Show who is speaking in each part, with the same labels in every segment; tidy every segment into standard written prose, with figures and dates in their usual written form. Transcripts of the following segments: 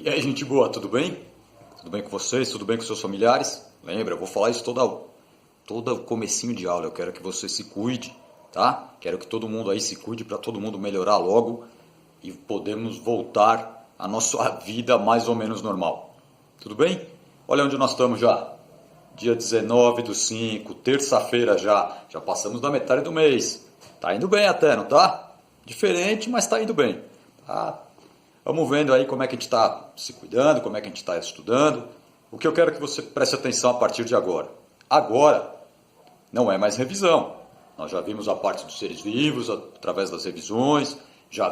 Speaker 1: E aí, gente boa, tudo bem? Tudo bem com vocês? Tudo bem com seus familiares? Lembra, eu vou falar isso todo comecinho de aula. Eu quero que você se cuide, tá? Quero que todo mundo aí se cuide para todo mundo melhorar logo e podemos voltar à nossa vida mais ou menos normal. Tudo bem? Olha onde nós estamos já. Dia 19/5, terça-feira já. Já passamos da metade do mês. Tá indo bem até, não tá? Diferente, mas tá indo bem. Tá? Vamos vendo aí como é que a gente está se cuidando, como é que a gente está estudando. O que eu quero que você preste atenção a partir de agora. Agora não é mais revisão. Nós já vimos a parte dos seres vivos através das revisões, já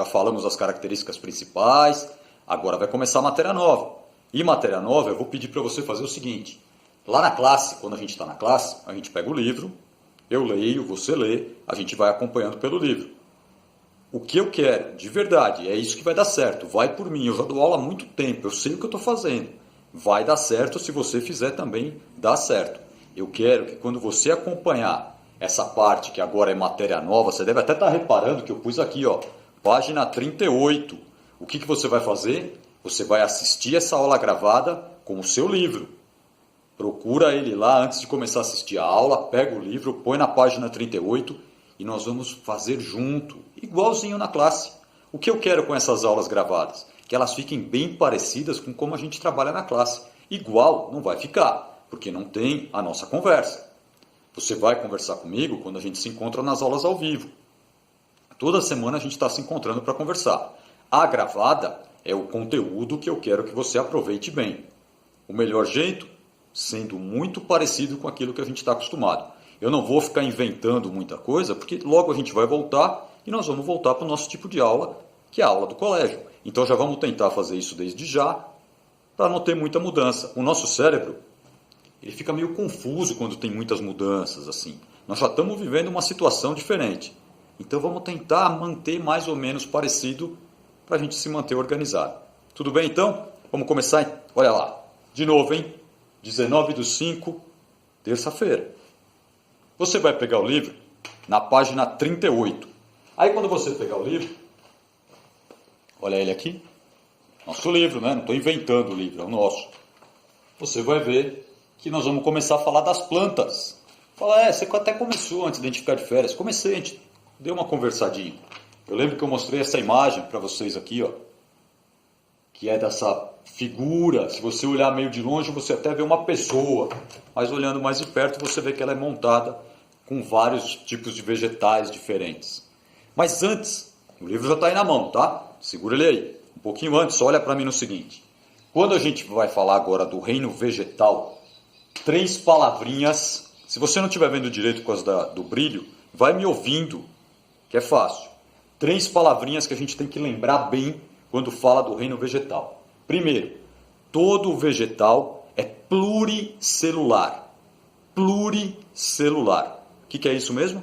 Speaker 1: falamos as características principais. Agora vai começar a matéria nova. E matéria nova eu vou pedir para você fazer o seguinte. Lá na classe, quando a gente está na classe, a gente pega o livro, eu leio, você lê, a gente vai acompanhando pelo livro. O que eu quero, de verdade, é isso que vai dar certo. Vai por mim, eu já dou aula há muito tempo, eu sei o que eu estou fazendo. Vai dar certo se você fizer também, dá certo. Eu quero que quando você acompanhar essa parte que agora é matéria nova, você deve até estar reparando que eu pus aqui, ó, página 38. O que você vai fazer? Você vai assistir essa aula gravada com o seu livro. Procura ele lá antes de começar a assistir a aula, pega o livro, põe na página 38 e nós vamos fazer junto, igualzinho na classe. O que eu quero com essas aulas gravadas? Que elas fiquem bem parecidas com como a gente trabalha na classe. Igual não vai ficar, porque não tem a nossa conversa. Você vai conversar comigo quando a gente se encontra nas aulas ao vivo. Toda semana a gente está se encontrando para conversar. A gravada é o conteúdo que eu quero que você aproveite bem. O melhor jeito? Sendo muito parecido com aquilo que a gente está acostumado. Eu não vou ficar inventando muita coisa, porque logo a gente vai voltar e nós vamos voltar para o nosso tipo de aula, que é a aula do colégio. Então já vamos tentar fazer isso desde já, para não ter muita mudança. O nosso cérebro, ele fica meio confuso quando tem muitas mudanças, assim. Nós já estamos vivendo uma situação diferente. Então vamos tentar manter mais ou menos parecido para a gente se manter organizado. Tudo bem então? Vamos começar? Olha lá. De novo, hein? 19/5, terça-feira. Você vai pegar o livro na página 38. Aí quando você pegar o livro, olha ele aqui, nosso livro, né? Não estou inventando o livro, é o nosso. Você vai ver que nós vamos começar a falar das plantas. Fala, você até começou antes de a gente ficar de férias. Comecei, a gente deu uma conversadinha. Eu lembro que eu mostrei essa imagem para vocês aqui, ó, que é dessa figura. Se você olhar meio de longe, você até vê uma pessoa, mas olhando mais de perto, você vê que ela é montada com vários tipos de vegetais diferentes. Mas antes, o livro já está aí na mão, tá? Segura ele aí. Um pouquinho antes, olha para mim no seguinte. Quando a gente vai falar agora do reino vegetal, 3 palavrinhas. Se você não estiver vendo direito por causa do brilho, vai me ouvindo, que é fácil. 3 palavrinhas que a gente tem que lembrar bem quando fala do reino vegetal. Primeiro, todo vegetal é pluricelular. Pluricelular. O que é isso mesmo?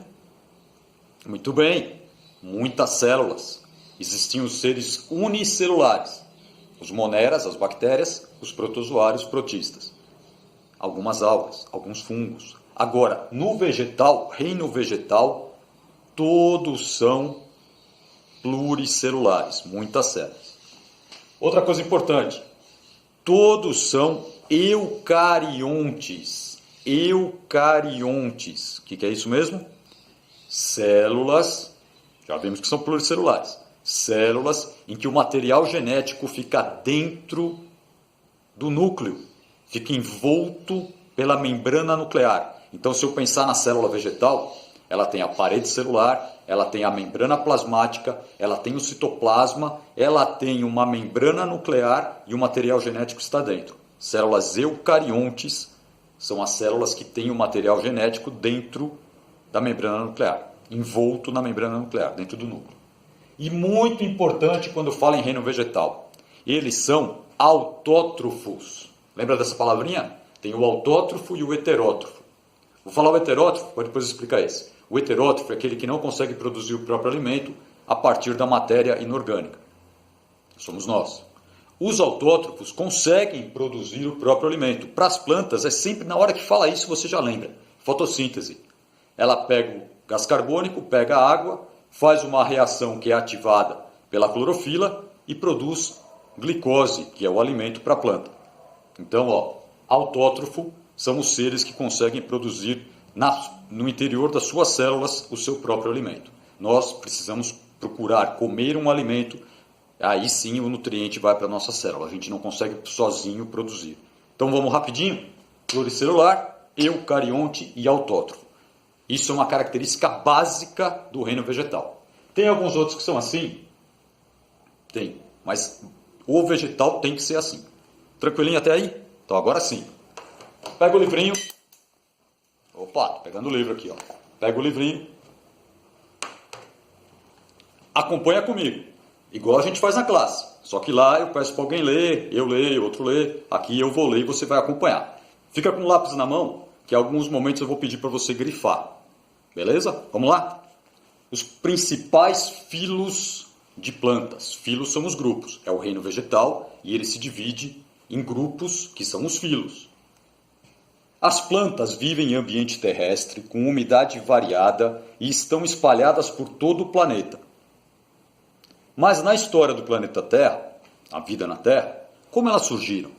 Speaker 1: Muito bem, muitas células. Existiam os seres unicelulares. Os moneras, as bactérias, os protozoários, protistas. Algumas algas, alguns fungos. Agora, no vegetal, reino vegetal, todos são pluricelulares, muitas células. Outra coisa importante, todos são eucariontes. Eucariontes. O que é isso mesmo? Células, já vimos que são pluricelulares. Células em que o material genético fica dentro do núcleo, fica envolto pela membrana nuclear. Então, se eu pensar na célula vegetal, ela tem a parede celular, ela tem a membrana plasmática, ela tem o citoplasma, ela tem uma membrana nuclear e o material genético está dentro. Células eucariontes são as células que têm o material genético dentro da membrana nuclear, envolto na membrana nuclear, dentro do núcleo. E muito importante quando fala em reino vegetal, eles são autótrofos. Lembra dessa palavrinha? Tem o autótrofo e o heterótrofo. Vou falar o heterótrofo para depois explicar esse. O heterótrofo é aquele que não consegue produzir o próprio alimento a partir da matéria inorgânica. Somos nós. Os autótrofos conseguem produzir o próprio alimento. Para as plantas, é sempre na hora que fala isso você já lembra. Fotossíntese. Ela pega o gás carbônico, pega a água, faz uma reação que é ativada pela clorofila e produz glicose, que é o alimento para a planta. Então, autótrofo são os seres que conseguem produzir no interior das suas células o seu próprio alimento. Nós precisamos procurar comer um alimento, aí sim o nutriente vai para a nossa célula. A gente não consegue sozinho produzir. Então vamos rapidinho. Pluricelular, eucarionte e autótrofo. Isso é uma característica básica do reino vegetal. Tem alguns outros que são assim? Tem, mas o vegetal tem que ser assim. Tranquilinho até aí? Então agora sim. Pega o livrinho. Opa, tô pegando o livro aqui, ó. Pega o livrinho. Acompanha comigo. Igual a gente faz na classe. Só que lá eu peço para alguém ler, eu leio, outro lê. Aqui eu vou ler e você vai acompanhar. Fica com o lápis na mão, que em alguns momentos eu vou pedir para você grifar. Beleza? Vamos lá? Os principais filos de plantas. Filos são os grupos. É o reino vegetal e ele se divide em grupos, que são os filos. As plantas vivem em ambiente terrestre, com umidade variada e estão espalhadas por todo o planeta. Mas na história do planeta Terra, a vida na Terra, como elas surgiram?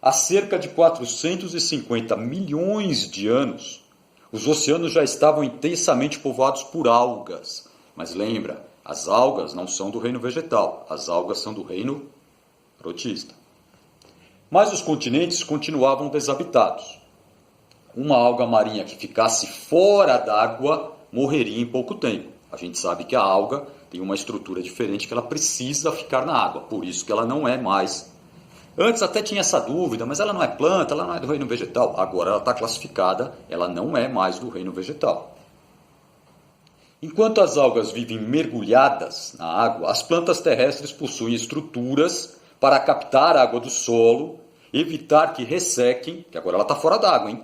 Speaker 1: Há cerca de 450 milhões de anos, os oceanos já estavam intensamente povoados por algas. Mas lembra, as algas não são do reino vegetal, as algas são do reino protista. Mas os continentes continuavam desabitados. Uma alga marinha que ficasse fora d'água morreria em pouco tempo. A gente sabe que a alga tem uma estrutura diferente, que ela precisa ficar na água, por isso que ela não é mais. Antes até tinha essa dúvida, mas ela não é planta, ela não é do reino vegetal. Agora ela está classificada, ela não é mais do reino vegetal. Enquanto as algas vivem mergulhadas na água, as plantas terrestres possuem estruturas para captar a água do solo, evitar que ressequem, que agora ela está fora d'água, hein?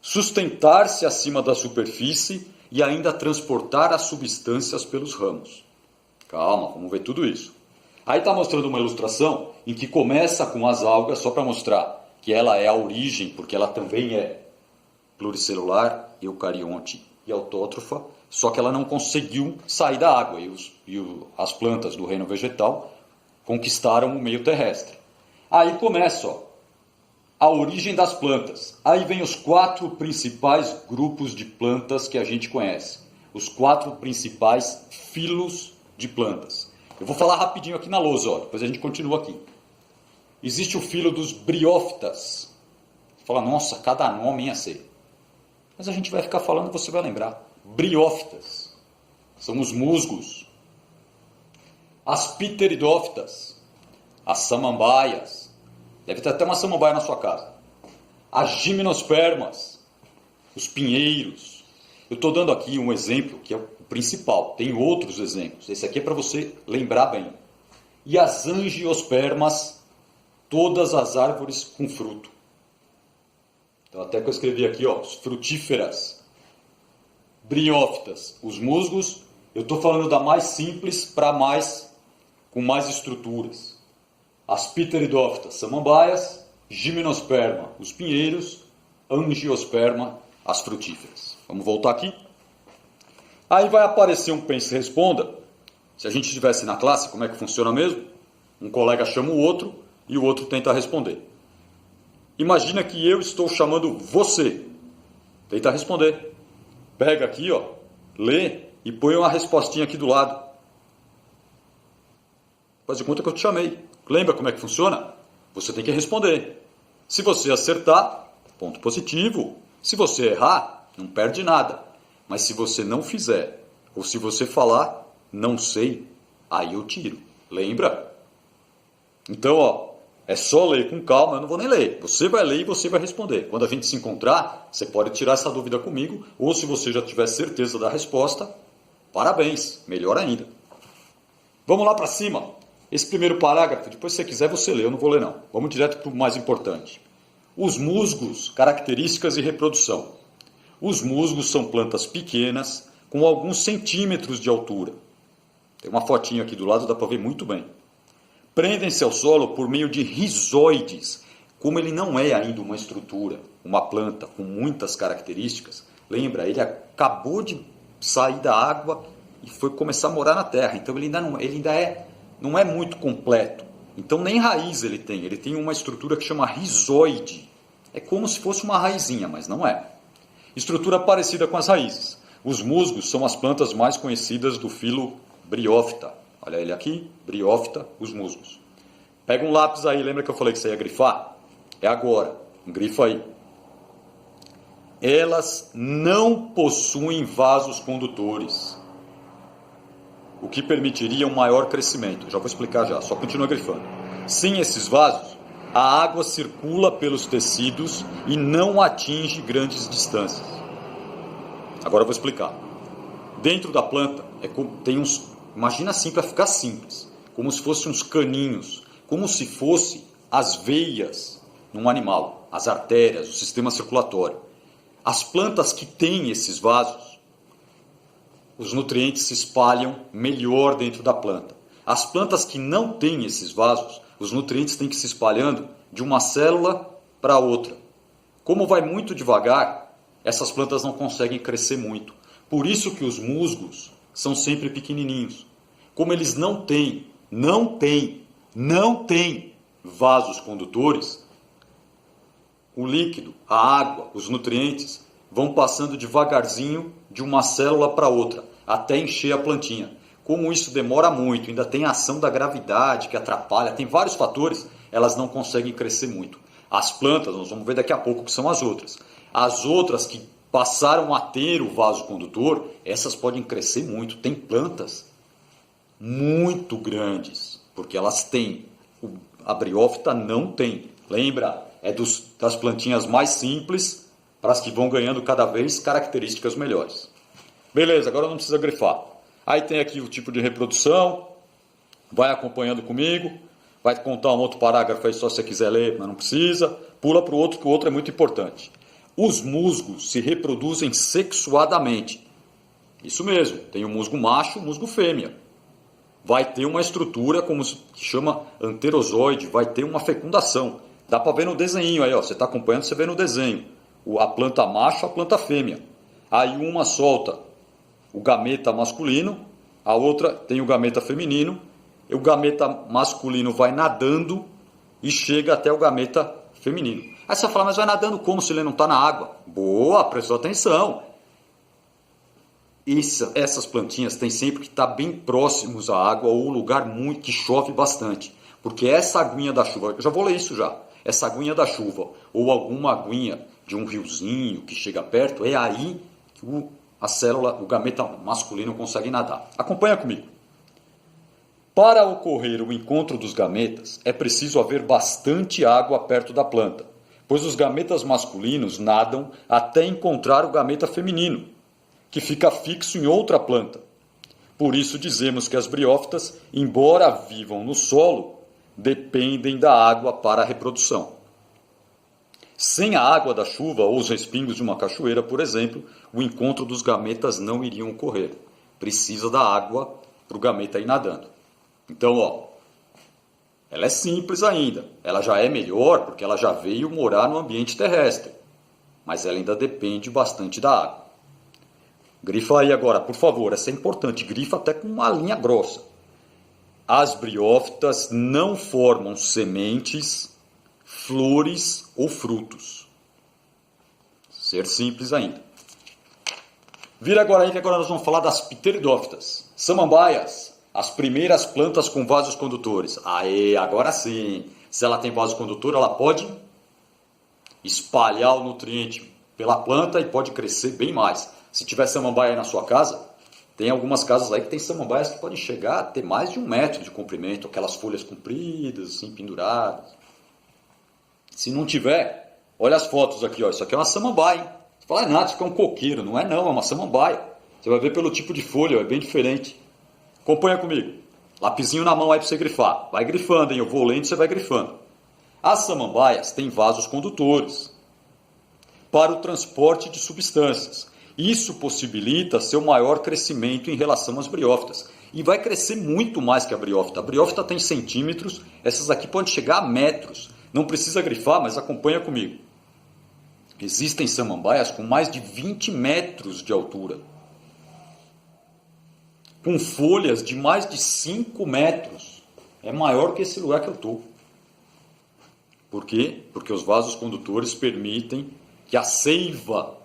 Speaker 1: Sustentar-se acima da superfície e ainda transportar as substâncias pelos ramos. Calma, vamos ver tudo isso. Aí está mostrando uma ilustração em que começa com as algas, só para mostrar que ela é a origem, porque ela também é pluricelular, eucarionte e autótrofa, só que ela não conseguiu sair da água. As plantas do reino vegetal conquistaram o meio terrestre. Aí começa a origem das plantas. Aí vem os 4 principais grupos de plantas que a gente conhece. Os 4 principais filos de plantas. Eu vou falar rapidinho aqui na lousa, depois a gente continua aqui. Existe o filo dos briófitas. Você fala, nossa, cada nome ia ser. Mas a gente vai ficar falando e você vai lembrar. Briófitas são os musgos. As pteridófitas, as samambaias. Deve ter até uma samambaia na sua casa. As gimnospermas, os pinheiros. Eu estou dando aqui um exemplo que é o principal. Tem outros exemplos. Esse aqui é para você lembrar bem. E as angiospermas, todas as árvores com fruto. Então até que eu escrevi aqui, os frutíferas. Briófitas, os musgos. Eu estou falando da mais simples para mais com mais estruturas. As pteridófitas, samambaias, gimnosperma, os pinheiros, angiosperma, as frutíferas. Vamos voltar aqui? Aí vai aparecer um pense e responda. Se a gente estivesse na classe, como é que funciona mesmo? Um colega chama o outro e o outro tenta responder. Imagina que eu estou chamando você. Tenta responder. Pega aqui, lê e põe uma respostinha aqui do lado. Faz de conta que eu te chamei. Lembra como é que funciona? Você tem que responder. Se você acertar, ponto positivo. Se você errar, não perde nada. Mas se você não fizer, ou se você falar, não sei, aí eu tiro. Lembra? Então, é só ler com calma, eu não vou nem ler. Você vai ler e você vai responder. Quando a gente se encontrar, você pode tirar essa dúvida comigo, ou se você já tiver certeza da resposta, parabéns, melhor ainda. Vamos lá para cima. Esse primeiro parágrafo, depois se você quiser você lê, eu não vou ler não. Vamos direto para o mais importante. Os musgos, características e reprodução. Os musgos são plantas pequenas, com alguns centímetros de altura. Tem uma fotinha aqui do lado, dá para ver muito bem. Prendem-se ao solo por meio de rizoides. Como ele não é ainda uma estrutura, uma planta com muitas características, lembra, ele acabou de sair da água e foi começar a morar na terra. Então ele ainda não é muito completo. Então nem raiz ele tem uma estrutura que chama rizoide. É como se fosse uma raizinha, mas não é. Estrutura parecida com as raízes. Os musgos são as plantas mais conhecidas do filo Bryophyta. Olha ele aqui, Bryophyta, os musgos. Pega um lápis aí, lembra que eu falei que você ia grifar? É agora, grifa aí. Elas não possuem vasos condutores, o que permitiria um maior crescimento. Já vou explicar já, só continua grifando. Sem esses vasos, a água circula pelos tecidos e não atinge grandes distâncias. Agora eu vou explicar. Dentro da planta tem uns, imagina assim para ficar simples, como se fossem uns caninhos, como se fosse as veias num animal, as artérias, o sistema circulatório. As plantas que têm esses vasos, os nutrientes se espalham melhor dentro da planta. As plantas que não têm esses vasos, os nutrientes têm que se espalhando de uma célula para outra. Como vai muito devagar, essas plantas não conseguem crescer muito. Por isso que os musgos são sempre pequenininhos. Como eles não têm vasos condutores, o líquido, a água, os nutrientes vão passando devagarzinho de uma célula para outra, até encher a plantinha. Como isso demora muito, ainda tem a ação da gravidade que atrapalha, tem vários fatores, elas não conseguem crescer muito. As plantas, nós vamos ver daqui a pouco que são as outras. As outras que passaram a ter o vaso condutor, essas podem crescer muito. Tem plantas muito grandes, porque elas têm. A Bryophyta não tem. Lembra? É das plantinhas mais simples para as que vão ganhando cada vez características melhores. Beleza, agora não precisa grifar. Aí tem aqui o tipo de reprodução, vai acompanhando comigo, vai contar um outro parágrafo aí só se você quiser ler, mas não precisa. Pula para o outro, que o outro é muito importante. Os musgos se reproduzem sexuadamente. Isso mesmo, tem o musgo macho e o musgo fêmea. Vai ter uma estrutura como se chama anterozoide, vai ter uma fecundação. Dá para ver no desenho aí, ó. Você está acompanhando, você vê no desenho. A planta macho, a planta fêmea. Aí uma solta o gameta masculino, a outra tem o gameta feminino. E o gameta masculino vai nadando e chega até o gameta feminino. Aí você fala, mas vai nadando como se ele não está na água? Boa, prestou atenção. Essas plantinhas têm sempre que estar bem próximos à água ou lugar muito que chove bastante. Porque essa aguinha da chuva, eu já vou ler isso já. Essa aguinha da chuva ou alguma aguinha de um riozinho que chega perto, é aí que a célula, o gameta masculino consegue nadar. Acompanha comigo. Para ocorrer o encontro dos gametas, é preciso haver bastante água perto da planta, pois os gametas masculinos nadam até encontrar o gameta feminino, que fica fixo em outra planta. Por isso dizemos que as briófitas, embora vivam no solo, dependem da água para a reprodução. Sem a água da chuva ou os respingos de uma cachoeira, por exemplo, o encontro dos gametas não iriam ocorrer. Precisa da água para o gameta ir nadando. Então, ó, ela é simples ainda. Ela já é melhor porque ela já veio morar no ambiente terrestre. Mas ela ainda depende bastante da água. Grifa aí agora, por favor. Essa é importante. Grifa até com uma linha grossa. As briófitas não formam sementes, flores ou frutos. Ser simples ainda. Vira agora aí que agora nós vamos falar das pteridófitas. Samambaias. As primeiras plantas com vasos condutores. Aê, agora sim. Se ela tem vaso condutor, ela pode espalhar o nutriente pela planta e pode crescer bem mais. Se tiver samambaia aí na sua casa, tem algumas casas aí que tem samambaias que podem chegar a ter mais de 1 metro de comprimento, aquelas folhas compridas, assim, penduradas. Se não tiver, olha as fotos aqui, ó. Isso aqui é uma samambaia, hein? Você fala, nada, isso aqui é um coqueiro. Não é não, é uma samambaia. Você vai ver pelo tipo de folha, ó, é bem diferente. Acompanha comigo. Lapisinho na mão aí para você grifar. Vai grifando, hein? Eu vou lendo e você vai grifando. As samambaias têm vasos condutores para o transporte de substâncias. Isso possibilita seu maior crescimento em relação às briófitas. E vai crescer muito mais que a briófita. A briófita tem centímetros, essas aqui podem chegar a metros. Não precisa grifar, mas acompanha comigo. Existem samambaias com mais de 20 metros de altura, com folhas de mais de 5 metros. é maior que esse lugar que eu estou. Por quê? Porque os vasos condutores permitem que a seiva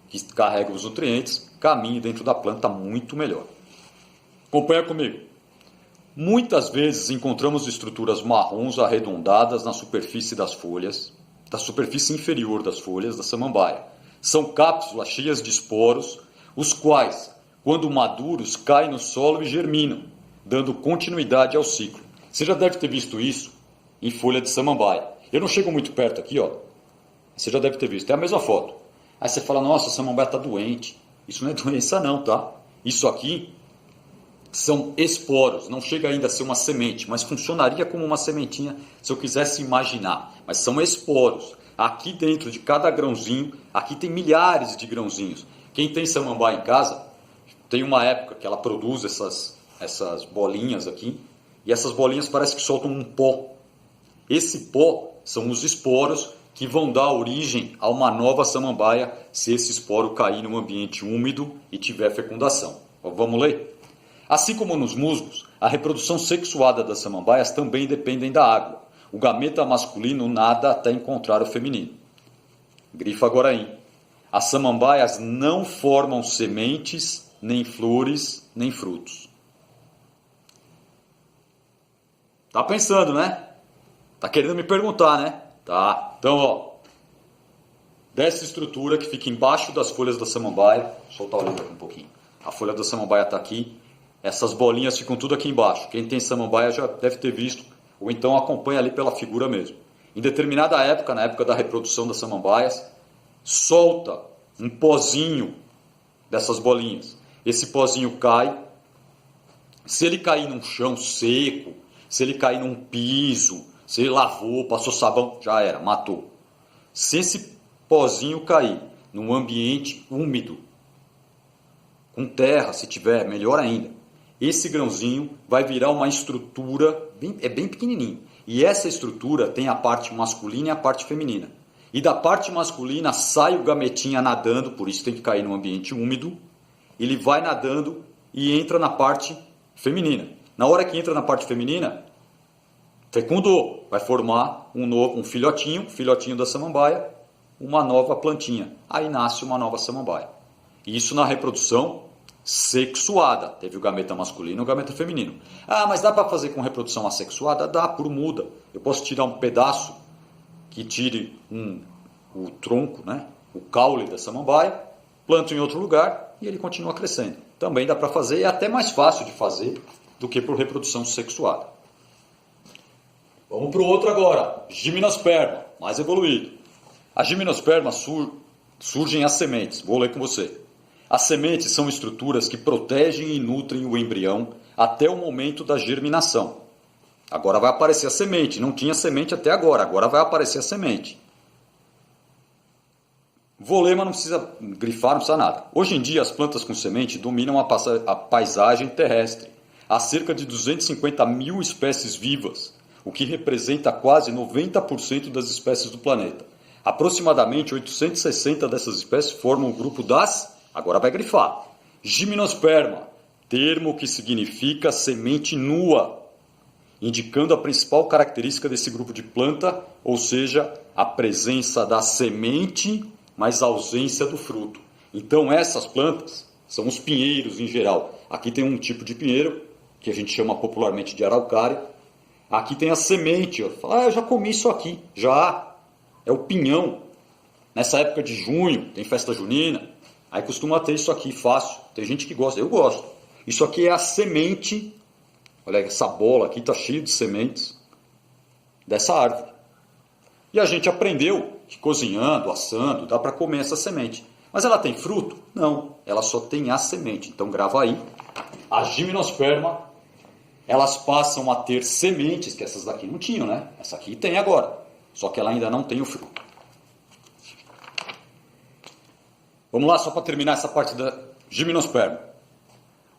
Speaker 1: que carrega os nutrientes caminhe dentro da planta muito melhor. Acompanha comigo. Muitas vezes encontramos estruturas marrons arredondadas na superfície das folhas, da superfície inferior das folhas da samambaia. São cápsulas cheias de esporos, os quais, quando maduros, caem no solo e germinam, dando continuidade ao ciclo. Você já deve ter visto isso em folha de samambaia. Eu não chego muito perto aqui, ó. Você já deve ter visto. É a mesma foto. Aí você fala, nossa, a samambaia está doente. Isso não é doença não, tá? Isso aqui são esporos. Não chega ainda a ser uma semente, mas funcionaria como uma sementinha se eu quisesse imaginar. Mas são esporos. Aqui dentro de cada grãozinho, aqui tem milhares de grãozinhos. Quem tem samambaia em casa, tem uma época que ela produz essas bolinhas aqui. E essas bolinhas parecem que soltam um pó. Esse pó são os esporos que vão dar origem a uma nova samambaia se esse esporo cair num ambiente úmido e tiver fecundação. Vamos ler? Assim como nos musgos, a reprodução sexuada das samambaias também dependem da água. O gameta masculino nada até encontrar o feminino. Grifa agora aí. As samambaias não formam sementes, nem flores, nem frutos. Tá pensando, né? Tá querendo me perguntar, né? Tá. Então, ó. Dessa estrutura que fica embaixo das folhas da samambaia. Vou soltar o livro aqui um pouquinho. A folha da samambaia tá aqui. Essas bolinhas ficam tudo aqui embaixo. Quem tem samambaia já deve ter visto. Ou então acompanha ali pela figura mesmo. Em determinada época, na época da reprodução das samambaias, solta um pozinho dessas bolinhas. Esse pozinho cai. Se ele cair num chão seco, se ele cair num piso, se ele lavou, passou sabão, já era, matou. Se esse pozinho cair num ambiente úmido, com terra, se tiver, melhor ainda, esse grãozinho vai virar uma estrutura, bem pequenininho. E essa estrutura tem a parte masculina e a parte feminina. E da parte masculina sai o gametinha nadando, por isso tem que cair num ambiente úmido. Ele vai nadando e entra na parte feminina. Na hora que entra na parte feminina, fecundou, vai formar um filhotinho da samambaia, uma nova plantinha. Aí nasce uma nova samambaia. Isso na reprodução sexuada. Teve o gameta masculino e o gameta feminino. Ah, mas dá para fazer com reprodução assexuada? Dá, por muda. Eu posso tirar um pedaço que tire o tronco, né? O caule da samambaia, planto em outro lugar e ele continua crescendo. Também dá para fazer, é até mais fácil de fazer do que por reprodução sexuada. Vamos para o outro agora. Gimnosperma, mais evoluído. A gimnosperma surgem as sementes. Vou ler com você. As sementes são estruturas que protegem e nutrem o embrião até o momento da germinação. Agora vai aparecer a semente. Não tinha semente até agora. Agora vai aparecer a semente. Vou ler, mas não precisa grifar, não precisa nada. Hoje em dia, as plantas com semente dominam a paisagem terrestre. Há cerca de 250 mil espécies vivas, o que representa quase 90% das espécies do planeta. Aproximadamente 860 dessas espécies formam o grupo das, agora vai grifar, gimnosperma, termo que significa semente nua, indicando a principal característica desse grupo de planta, ou seja, a presença da semente, mas a ausência do fruto. Então essas plantas são os pinheiros em geral. Aqui tem um tipo de pinheiro, que a gente chama popularmente de araucária. Aqui tem a semente. Eu já comi isso aqui. Já. É o pinhão. Nessa época de junho, tem festa junina. Aí costuma ter isso aqui fácil. Tem gente que gosta. Eu gosto. Isso aqui é a semente. Olha, essa bola aqui está cheia de sementes dessa árvore. E a gente aprendeu que cozinhando, assando, dá para comer essa semente. Mas ela tem fruto? Não. Ela só tem a semente. Então grava aí. A gimnosperma, elas passam a ter sementes, que essas daqui não tinham, né? Essa aqui tem agora. Só que ela ainda não tem o fruto. Vamos lá, só para terminar essa parte da gimnosperma.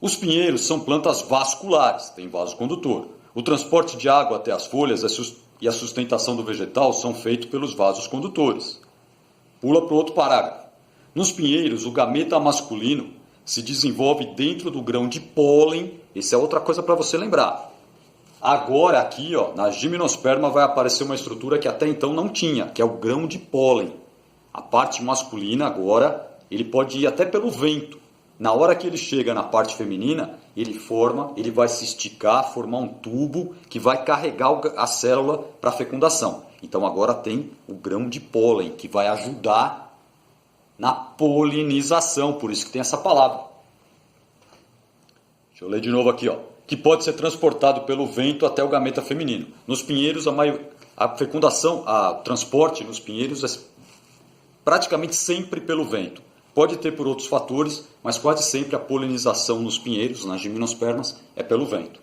Speaker 1: Os pinheiros são plantas vasculares, tem vaso condutor. O transporte de água até as folhas e a sustentação do vegetal são feitos pelos vasos condutores. Pula para o outro parágrafo. Nos pinheiros, o gameta masculino se desenvolve dentro do grão de pólen. Essa é outra coisa para você lembrar. Agora aqui, ó, na gimnosperma vai aparecer uma estrutura que até então não tinha, que é o grão de pólen. A parte masculina agora, ele pode ir até pelo vento. Na hora que ele chega na parte feminina, ele vai se esticar, formar um tubo que vai carregar a célula para a fecundação. Então agora tem o grão de pólen, que vai ajudar na polinização, por isso que tem essa palavra. Deixa eu ler de novo aqui, ó. Que pode ser transportado pelo vento até o gameta feminino. Nos pinheiros, a fecundação, o transporte nos pinheiros é praticamente sempre pelo vento. Pode ter por outros fatores, mas quase sempre a polinização nos pinheiros, nas gimnospermas, é pelo vento.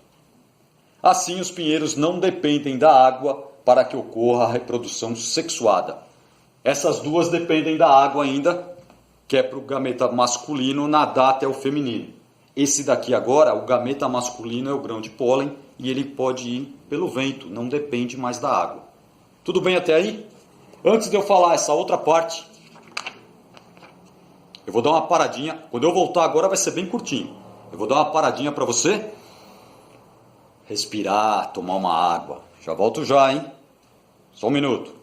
Speaker 1: Assim, os pinheiros não dependem da água para que ocorra a reprodução sexuada. Essas duas dependem da água ainda, que é para o gameta masculino nadar até o feminino. Esse daqui agora, o gameta masculino é o grão de pólen e ele pode ir pelo vento, não depende mais da água. Tudo bem até aí? Antes de eu falar essa outra parte, eu vou dar uma paradinha. Quando eu voltar agora vai ser bem curtinho. Eu vou dar uma paradinha para você respirar, tomar uma água. Já volto já, hein? Só um minuto.